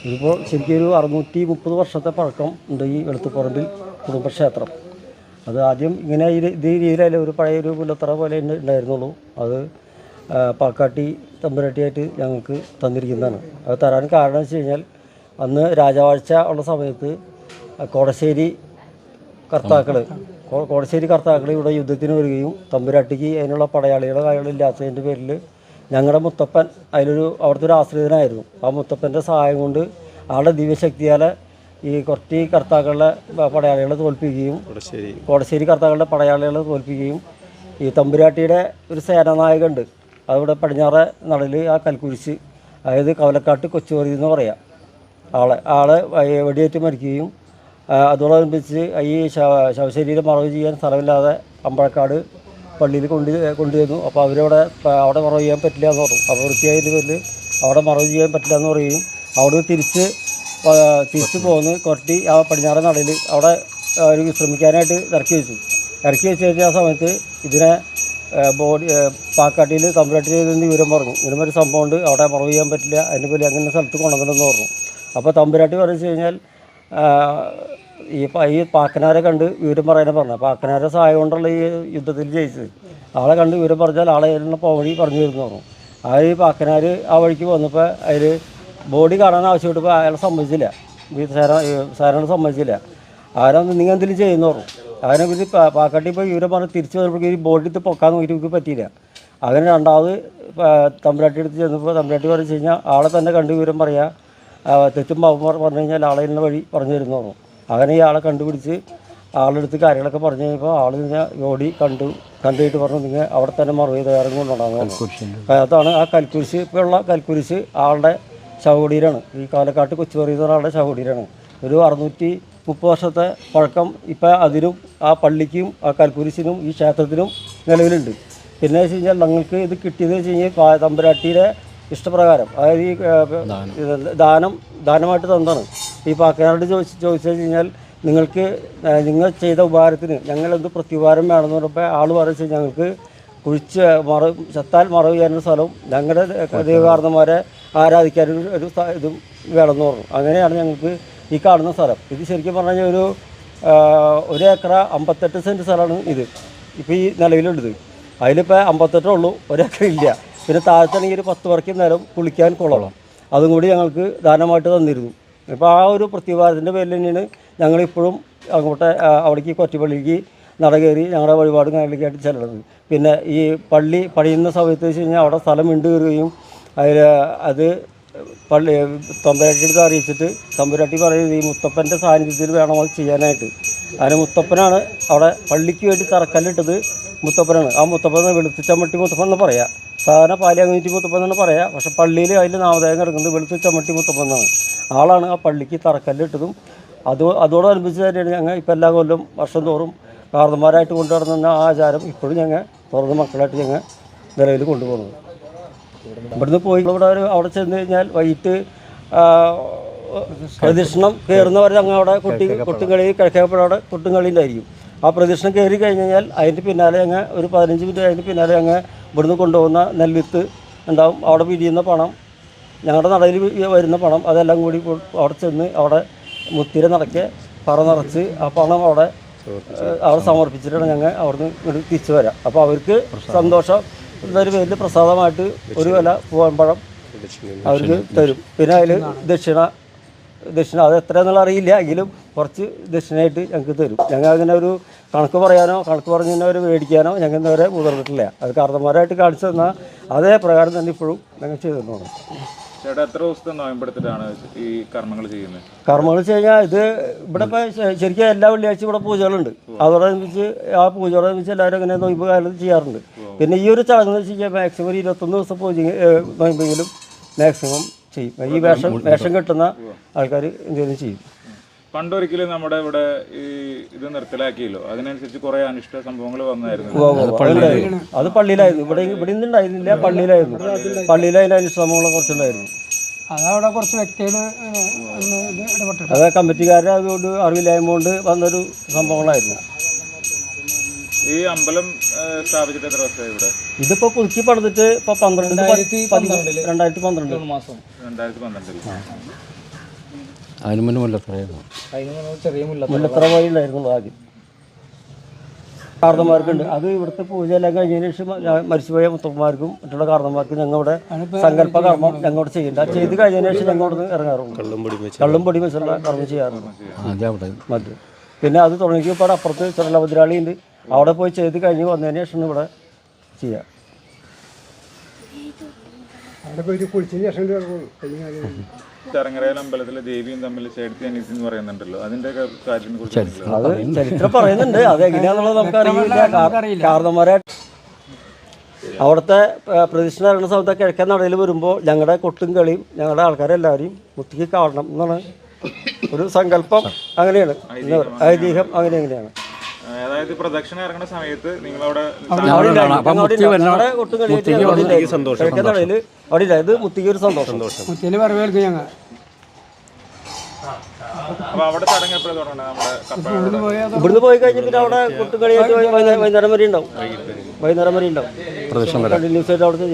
ഇതിപ്പോൾ ശരിക്കും ഒരു 630 വർഷത്തെ പഴക്കം ഉണ്ട് ഈ വെളുത്തുപറമ്പിൽ കുടുംബക്ഷേത്രം. അത് ആദ്യം ഇങ്ങനെ ഈ രീതിയിലല്ല, ഒരു പഴയൊരു പുല്ലത്തറ പോലെ ഉണ്ടായിരുന്നുള്ളൂ. അത് പാക്കാട്ടി തമ്പുരാട്ടിയായിട്ട് ഞങ്ങൾക്ക് തന്നിരിക്കുന്നതാണ്. അത് തരാൻ കാരണം വെച്ച് കഴിഞ്ഞാൽ അന്ന് രാജവാഴ്ച ഉള്ള സമയത്ത് കോടശ്ശേരി കർത്താക്കൾ ഇവിടെ യുദ്ധത്തിന് വരികയും തമ്പുരാട്ടിക്ക് അതിനുള്ള പടയാളികളെ കാര്യങ്ങളില്ലാത്തതിൻ്റെ പേരിൽ ഞങ്ങളുടെ മുത്തപ്പൻ അവിടുത്തെ ഒരു ആശ്രിതനായിരുന്നു. ആ മുത്തപ്പൻ്റെ സഹായം കൊണ്ട് ആളുടെ ദിവ്യശക്തിയാൽ ഈ കുറച്ച് കർത്താക്കളുടെ പടയാളികളെ തോൽപ്പിക്കുകയും കോടശ്ശേരി കർത്താക്കളുടെ പടയാളികളെ തോൽപ്പിക്കുകയും ഈ തമ്പുരാട്ടിയുടെ ഒരു സേനാനായകനുണ്ട്, അതിവിടെ പടിഞ്ഞാറെ നടയിൽ ആ കൽക്കുരിശ്, അതായത് കവലക്കാട്ട് കൊച്ചുവറി എന്ന് പറയാം, ആളെ വെടിയേറ്റ് മരിക്കുകയും അതോടനുബന്ധിച്ച് ഈ ശവശരീരം മറവ് ചെയ്യാൻ സ്ഥലമില്ലാതെ അമ്പഴക്കാട് പള്ളിയിൽ കൊണ്ടുവന്നു. അപ്പോൾ അവിടെ മറവ് ചെയ്യാൻ പറ്റില്ല എന്ന് പറഞ്ഞു. അപ്പോൾ വൃത്തിയായതിൻ്റെ പേരിൽ അവിടെ മറവ് ചെയ്യാൻ പറ്റില്ല എന്ന് പറയുകയും അവിടെ തിരിച്ച് പോന്ന് കൊട്ടി ആ പടിഞ്ഞാറൻ നടയിൽ അവിടെ ഒരു വിശ്രമിക്കാനായിട്ട് ഇറക്കി വെച്ച് കഴിഞ്ഞ ആ സമയത്ത് ഇതിനെ പാക്കാട്ടിയിൽ തമ്പുരാട്ടിയിൽ നിന്ന് വിവരം പറഞ്ഞു, ഇങ്ങനെ ഒരു സംഭവം ഉണ്ട്, അവിടെ മറവ് ചെയ്യാൻ പറ്റില്ല, അതിൻ്റെ പേരിൽ അങ്ങനെ സ്ഥലത്ത് കൊണ്ടുവന്നിട്ടെന്ന് പറഞ്ഞു. അപ്പോൾ തമ്പുരാട്ടി പറഞ്ഞു കഴിഞ്ഞാൽ ഈ പാക്കനാരെ കണ്ട് വിവരം പറയാനാണ് പറഞ്ഞത്. പാക്കനാരെ സഹായം കൊണ്ടുള്ള ഈ യുദ്ധത്തിൽ ജയിച്ചത്. ആളെ കണ്ട് വിവരം പറഞ്ഞാൽ ആളെ പോവഴി പറഞ്ഞു തരുന്നു പറഞ്ഞു. ഈ പാക്കനാർ ആ വഴിക്ക് വന്നപ്പോൾ അതിൽ ബോഡി കാണാൻ ആവശ്യപ്പെട്ടപ്പോൾ അയാളെ സമ്മതിച്ചില്ല, സാറിനോട് സമ്മതിച്ചില്ല. ആരൊന്നും നിങ്ങൾ എന്തെങ്കിലും ചെയ്യുന്നു പറഞ്ഞു. അതിനെ പിന്നെ പാക്കാട്ടി ഇപ്പോൾ വിവരം പറഞ്ഞ് തിരിച്ച് വരുമ്പോഴേക്കും ഈ ബോഡി എടുത്ത് പൊക്കാൻ നോക്കിയിട്ട് പറ്റിയില്ല. അങ്ങനെ രണ്ടാമത് തമ്പുരാട്ടി എടുത്ത് ചെന്നപ്പോൾ തമ്പുരാട്ടി പറഞ്ഞു കഴിഞ്ഞാൽ ആളെ തന്നെ കണ്ട് വിവരം പറയാം, തെറ്റും പാവം പറഞ്ഞു കഴിഞ്ഞാൽ ആളെ തന്നെ വഴി പറഞ്ഞു തരുന്നു പറഞ്ഞു. അങ്ങനെ ഈ ആളെ കണ്ടുപിടിച്ച് ആളെടുത്ത് കാര്യങ്ങളൊക്കെ പറഞ്ഞു കഴിഞ്ഞപ്പോൾ ആൾ ബോഡി കണ്ടിട്ട് പറഞ്ഞു നിങ്ങൾ അവിടെ തന്നെ മറവ് ചെയ്ത് ഇറങ്ങുന്നുണ്ടാകുന്നു. അതാണ് ആ കൽക്കുരിശ്, ഇപ്പോൾ ഉള്ള കൽക്കുരിശ് ആളുടെ ശവകുടീരാണ്. ഈ കാലക്കാട്ട് കൊച്ചു പറയുന്ന ആളുടെ ശവകുടീരാണ്. ഒരു 630 വർഷത്തെ പഴക്കം ഇപ്പം അതിനും ആ പള്ളിക്കും ആ കൽക്കുരിശിനും ഈ ക്ഷേത്രത്തിനും നിലവിലുണ്ട്. പിന്നെ വെച്ച് കഴിഞ്ഞാൽ ഞങ്ങൾക്ക് ഇത് കിട്ടിയതെന്ന് വെച്ച് കഴിഞ്ഞാൽ തമ്പുരാട്ടിയുടെ ഇഷ്ടപ്രകാരം, അതായത് ഈ ദാനമായിട്ട് തന്നതാണ്. ഈ പാക്കനാരോട് ചോദിച്ചു കഴിഞ്ഞാൽ നിങ്ങൾ ചെയ്ത ഉപകാരത്തിന് ഞങ്ങളെന്ത് പ്രത്യുപകാരം വേണമെന്ന് പറഞ്ഞപ്പോൾ ആൾ പറഞ്ഞു ഞങ്ങൾക്ക് ചത്താൽ മറവ് ചെയ്യാനൊരു സ്ഥലവും ഞങ്ങളുടെ ദൈവകാരണന്മാരെ ആരാധിക്കാനൊരു ഇതും വേണമെന്ന് പറഞ്ഞു. അങ്ങനെയാണ് ഞങ്ങൾക്ക് ഈ കാണുന്ന സ്ഥലം. ഇത് ശരിക്കും പറഞ്ഞു കഴിഞ്ഞാൽ ഒരു ഏക്കർ 58 സെൻറ്റ് സ്ഥലമാണ് ഇത് ഇപ്പോൾ ഈ നിലവിലുള്ളത്. അതിലിപ്പോൾ 58 ഉള്ളൂ, ഒരേക്കർ ഇല്ല. പിന്നെ താഴത്താണെങ്കിൽ ഒരു 10 വർക്കി നേരം കുളിക്കാൻ കുളമാണ്, അതും കൂടി ഞങ്ങൾക്ക് ദാനമായിട്ട് തന്നിരുന്നു. ഇപ്പോൾ ആ ഒരു പ്രത്യുപകാരത്തിൻ്റെ പേരിൽ തന്നെയാണ് ഞങ്ങളിപ്പോഴും അവിടേക്ക് കൊറ്റപ്പള്ളിക്ക് നടകയറി ഞങ്ങളുടെ വഴിപാട് കാര്യങ്ങളൊക്കെയായിട്ട് ചെല്ലുന്നത്. പിന്നെ ഈ പള്ളി പണിയുന്ന സമയത്ത് വെച്ച് കഴിഞ്ഞാൽ അവിടെ സ്ഥലം വിണ്ടു കയറുകയും അത് തമ്പുരാട്ടിയെടുത്ത് അറിയിച്ചിട്ട് തമ്പുരാട്ടി പറയുന്നത് ഈ മുത്തപ്പൻ്റെ സാന്നിധ്യത്തിൽ വേണം അത് ചെയ്യാനായിട്ട്. അതിന് മുത്തപ്പനാണ് അവിടെ പള്ളിക്ക് വേണ്ടി തറക്കല്ലിട്ടത്, മുത്തപ്പനാണ്. ആ മുത്തപ്പൻ വെളുത്തുച്ചമ്മട്ടി മുത്തപ്പൻ എന്ന് പറയാം, സാധാരണ പാലിയങ്ങൂറ്റി മുത്തപ്പൻ എന്നാണ് പറയാം. പക്ഷെ പള്ളിയിൽ അതിൽ നാമധേയം കിടക്കുന്നത് വെളുത്തുച്ചമ്മട്ടി മുത്തപ്പൻ എന്നാണ്. ആളാണ് ആ പള്ളിക്ക് തറക്കല്ലിട്ടതും. അതോടനുബന്ധിച്ച് തന്നെയാണ് ഞങ്ങൾ ഇപ്പം എല്ലാ കൊല്ലം വർഷം തോറും കാർന്നന്മാരായിട്ട് കൊണ്ടുനടന്ന ആ ആചാരം ഇപ്പോഴും ഞങ്ങൾ തുറന്ന് മക്കളായിട്ട് ഞങ്ങൾ നിലവിൽ കൊണ്ടുപോകുന്നത്. ഇവിടുന്ന് പോയി അവിടെ ചെന്ന് കഴിഞ്ഞാൽ വൈകിട്ട് പ്രദക്ഷിണം കയറുന്നവരെ ഞങ്ങൾ അവിടെ കൊട്ടുംകളി കിഴക്കേപ്പുഴ കൊട്ടുംകളി ഉണ്ടായിരിക്കും. ആ പ്രദക്ഷിണം കയറി കഴിഞ്ഞ് കഴിഞ്ഞാൽ അതിൻ്റെ പിന്നാലെ ഞങ്ങൾ ഒരു 15 മിനിറ്റ് അതിന് പിന്നാലെ ഞങ്ങൾ ഇവിടുന്ന് കൊണ്ടുപോകുന്ന നെൽവിത്ത് ഉണ്ടാവും. അവിടെ പിരിയുന്ന പണം, ഞങ്ങളുടെ നടയിൽ വരുന്ന പണം, അതെല്ലാം കൂടി അവിടെ ചെന്ന് അവിടെ മുത്തിര നടക്കെ പറ നിറച്ച് ആ പണം അവിടെ സമർപ്പിച്ചിട്ടാണ് ഞങ്ങൾ അവിടുന്ന് ഇങ്ങോട്ട് തിരിച്ചു വരാം. അപ്പോൾ അവർക്ക് സന്തോഷം എന്നൊരു പേരിൽ പ്രസാദമായിട്ട് ഒരു വില പൂവൻപഴം അവർക്ക് തരും. പിന്നെ അതിൽ ദക്ഷിണ അത് എത്രയെന്നുള്ള അറിയില്ല, എങ്കിലും കുറച്ച് ദക്ഷിണയായിട്ട് ഞങ്ങൾക്ക് തരും. ഞങ്ങൾ അങ്ങനെ ഒരു കണക്ക് പറഞ്ഞതിനെ ഒരു മേടിക്കാനോ ഞങ്ങൾ ഇന്നുവരെ മുതിർന്നിട്ടില്ല. അത് കാർന്നന്മാരായിട്ട് കാണിച്ചു തന്നാൽ അതേ പ്രകാരം തന്നെ ഇപ്പോഴും ഞങ്ങൾ ചെയ്തിട്ടുണ്ട്. ചേട്ടാ എത്ര ദിവസത്തെ നോയമ്പെടുത്തിട്ടാണ് ഈ കർമ്മങ്ങൾ ചെയ്യുന്നത്? കർമ്മങ്ങൾ വെച്ച് കഴിഞ്ഞാൽ ഇത് ഇവിടെ ഇപ്പോൾ ശരിക്കും എല്ലാ വെള്ളിയാഴ്ച ഇവിടെ പൂജകളുണ്ട്. അതോടനുബന്ധിച്ച് ആ പൂജയോടനുബന്ധിച്ച് എല്ലാവരും അങ്ങനെ നോയമ്പ് കാലത്ത് ചെയ്യാറുണ്ട്. പിന്നെ ഈ ഒരു ചടങ്ങ് വെച്ച് കഴിഞ്ഞാൽ മാക്സിമം ഒരു 21 ദിവസം പൂജ നോയമ്പെങ്കിലും മാക്സിമം ചെയ്യും. ഈ വേഷം കെട്ടുന്ന ആൾക്കാർ എന്തെങ്കിലും ചെയ്യും. പണ്ടൊരിക്കലും നമ്മുടെ ഇവിടെ ഈ ഇത് നിർത്തലാക്കിയല്ലോ, അതിനനുസരിച്ച് കുറെ അനിഷ്ട സംഭവങ്ങൾ വന്നായിരുന്നു. അത് പള്ളിയിലായിരുന്നു, ഇവിടെ നിന്നുണ്ടായിരുന്നില്ല, പള്ളിയിലായിരുന്നു. പള്ളിയിൽ അതിൻ്റെ അനിഷ്ട സംഭവങ്ങൾ കുറച്ചുണ്ടായിരുന്നു. അതവിടെ കുറച്ച് വ്യക്തികൾ അത് കമ്മിറ്റിക്കാരുടെ അതുകൊണ്ട് അറിവില്ലായ്മ കൊണ്ട് വന്നൊരു സംഭവങ്ങളായിരുന്നു. ഈ അമ്പലം സ്ഥാപിച്ചിട്ട് എത്ര വർഷമായി ഇവിടെ? ഇതിപ്പോൾ പുതുക്കി പണിതിട്ട് ഇപ്പോൾ 2012 മാസം 2012. അതിന് മുന്നേ മുല്ലത്തറയായിരുന്നു. മുല്ലത്തറ വഴി ഉണ്ടായിരുന്നു ആദ്യം. കാർന്നമാർക്കുണ്ട്. അത് ഇവിടുത്തെ പൂജയെല്ലാം കഴിഞ്ഞതിന് ശേഷം മരിച്ചുപോയ മുത്തപ്പന്മാർക്കും മറ്റുള്ള കാർന്നമാർക്കും ഞങ്ങളിവിടെ സങ്കല്പ കർമ്മം ഞങ്ങളോട് ചെയ്യില്ല. ചെയ്ത് കഴിഞ്ഞതിന് ശേഷം ഞങ്ങളോട് ഇറങ്ങാറുണ്ട്. കള്ളും പൊടി വെച്ചുള്ള കർമ്മം ചെയ്യാറുണ്ട്. മതി. പിന്നെ അത് തുടങ്ങിയപ്പോൾ അപ്പുറത്ത് ചെറുലഭദ്രാളി ഉണ്ട്. അവിടെ പോയി ചെയ്ത് കഴിഞ്ഞ് വന്നതിന് ശേഷം ഇവിടെ ചെയ്യാം. ചരങ്ങരയിൽ അമ്പലത്തിലെ ദേവിയും തമ്മിൽ ചേർത്തി അനീതി എന്ന് പറയുന്നുണ്ടല്ലോ, അതിന്റെ കാര്യത്തിനെ കുറിച്ച് അത് ചരിത്രം പറയുന്നുണ്ട്. അത് എങ്ങനെയാണെന്നുള്ളത് നമുക്കറിയില്ല. കാർന്നമാരെ അവിടുത്തെ പ്രതിഷ്ഠ നടക്കുന്ന സമയത്ത് കിഴക്കൻ നടയിൽ വരുമ്പോൾ ഞങ്ങളുടെ കൊട്ടും കളിയും ഞങ്ങളുടെ ആൾക്കാരെല്ലാവരെയും മുത്തിക്ക് കാണണം എന്നാണ് ഒരു സങ്കല്പം. അങ്ങനെയാണ് ഐതിഹ്യം. അങ്ങനെയാണ്. അതായത് പ്രദക്ഷിണ ഇറങ്ങുന്ന സമയത്ത് നിങ്ങളവിടെ കൊട്ടും കളിയായിട്ട് കിഴക്കൻ നടയിൽ അവിടെ ഇല്ല. ഇത് മുത്തിക്ക് ഒരു സന്തോഷം. മുത്തിയിൽ വരവേൽക്കും ഞങ്ങൾ. അപ്പൊ അവിടെ ചടങ്ങ് എപ്പോഴും തുടങ്ങണം? നമ്മുടെ ഇവിടുന്ന് പോയി കഴിഞ്ഞാൽ പിന്നെ അവിടെ കൊട്ടും കളിയായിട്ട് വൈകുന്നേരം വരെ ഉണ്ടാവും. വൈകുന്നേരം വരെ ഉണ്ടാവും. കണ്ടിന്യൂസ് ആയിട്ട് അവിടെ